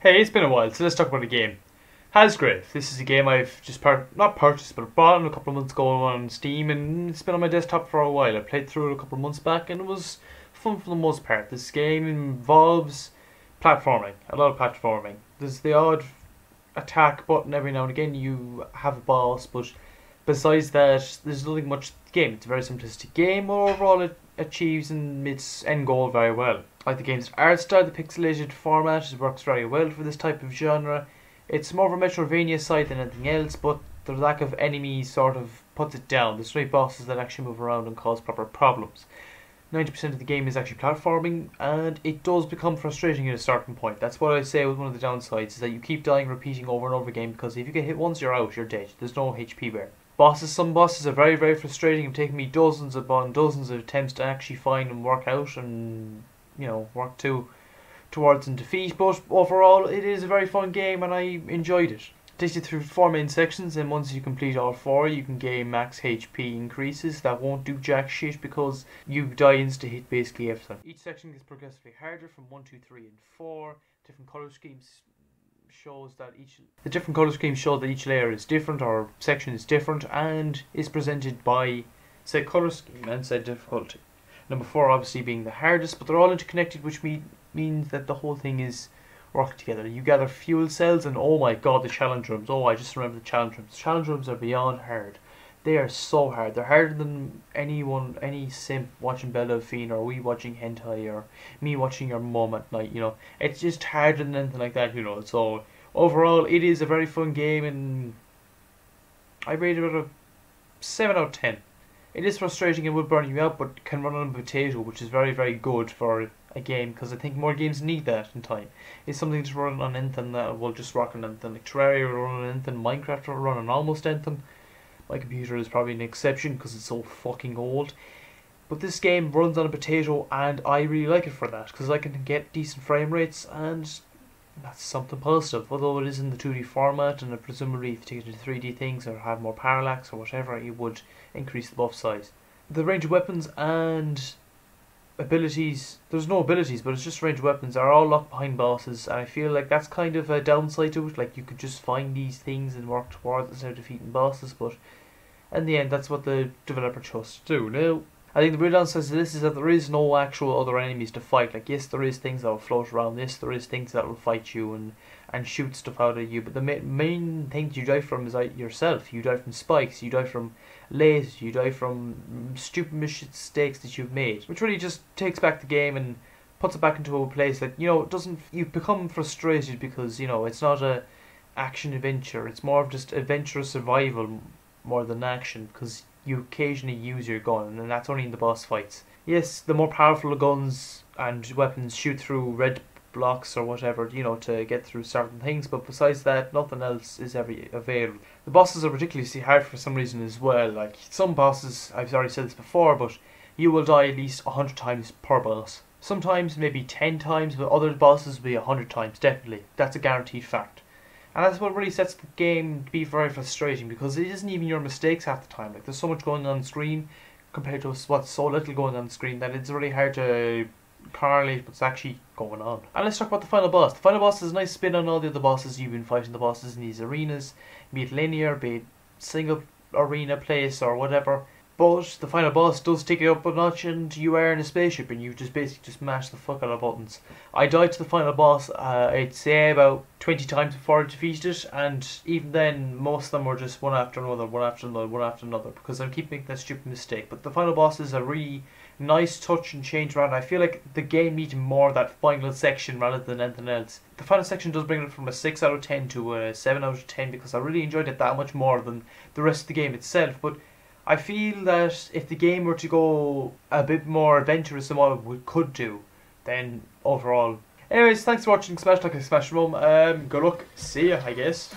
Hey, it's been a while, so let's talk about a game. Hasgrave. This is a game I've just not purchased, but bought a couple of months ago on Steam, and it's been on my desktop for a while. I played through it a couple of months back, and it was fun for the most part. This game involves platforming, a lot of platforming. There's the odd attack button every now and again. You have a boss, but besides that, there's nothing much to the game. It's a very simplistic game. Overall, it achieves its end goal very well. I like the game's art style, the pixelated format, it works very well for this type of genre. It's more of a Metroidvania side than anything else, but the lack of enemies sort of puts it down. There's no bosses that actually move around and cause proper problems. 90% of the game is actually platforming, and it does become frustrating at a certain point. That's what I say with one of the downsides, is that you keep dying repeating over and over again, because if you get hit once, you're out, you're dead. There's no HP bar. Some bosses are very, very frustrating. It's taken me dozens upon dozens of attempts to actually find and work out and, work towards and defeat. But overall, it is a very fun game and I enjoyed it. It takes you through 4 main sections, and once you complete all 4, you can gain max HP increases that won't do jack shit because you die insta-hit basically everything. Each section gets progressively harder from 1, 2, 3 and 4. Different colour schemes show that each layer is different or section is different and is presented by said colour scheme and said difficulty. Number 4 obviously being the hardest, but they're all interconnected, which means that the whole thing is working together. You gather fuel cells, and oh my god, the challenge rooms. Oh, I just remember the challenge rooms. Challenge rooms are beyond hard. They are so hard. They're harder than any simp watching Bella Fiend, or we watching hentai, or me watching your mum at night, It's just harder than anything like that, So overall, it is a very fun game, and I rated it a 7 out of 10. It is frustrating and will burn you out, but can run on a potato, which is very, very good for a game, because I think more games need that in time. It's something to run on anything that will just rock on anything. Like Terraria will run on anything, Minecraft will run on almost anything. My computer is probably an exception because it's so fucking old. But this game runs on a potato, and I really like it for that, because I can get decent frame rates, and that's something positive. Although it is in the 2D format, and presumably if you take it to 3D things or have more parallax or whatever, it would increase the buff size. The range of weapons and abilities, there's no abilities, but it's just range of weapons, are all locked behind bosses, and I feel like that's kind of a downside to it. Like, you could just find these things and work towards instead of defeating bosses, but in the end that's what the developer chose to do. Now, I think the real downside to this is that there is no actual other enemies to fight. Like, yes, there is things that will float around, yes, there is things that will fight you and shoot stuff out at you, but the main things you die from is yourself. You die from spikes, you die from lasers, you die from stupid mistakes that you've made, which really just takes back the game and puts it back into a place that, you become frustrated because, it's not a action adventure, it's more of just adventurous survival more than action, because you occasionally use your gun, and that's only in the boss fights. Yes, the more powerful guns and weapons shoot through red blocks or whatever, to get through certain things, but besides that, nothing else is ever available. The bosses are ridiculously hard for some reason as well. Like, some bosses, I've already said this before, but you will die at least 100 times per boss. Sometimes maybe 10 times, but other bosses will be 100 times, definitely. That's a guaranteed fact. And that's what really sets the game to be very frustrating, because it isn't even your mistakes half the time. Like, there's so much going on screen compared to what's so little going on screen that it's really hard to correlate what's actually going on. And let's talk about the final boss. The final boss is a nice spin on all the other bosses. You've been fighting the bosses in these arenas, be it linear, be it single arena place or whatever. But the final boss does take it up a notch, and you are in a spaceship and you just basically mash the fuck out of buttons. I died to the final boss, I'd say about 20 times before I defeated it, and even then most of them were just one after another, because I keep making that stupid mistake. But the final boss is a really nice touch and change around. I feel like the game needed more of that final section rather than anything else. The final section does bring it from a 6 out of 10 to a 7 out of 10, because I really enjoyed it that much more than the rest of the game itself. But I feel that if the game were to go a bit more adventurous than what it could do, then overall. Anyways, thanks for watching. Smash like a smash room. Good luck. See ya, I guess.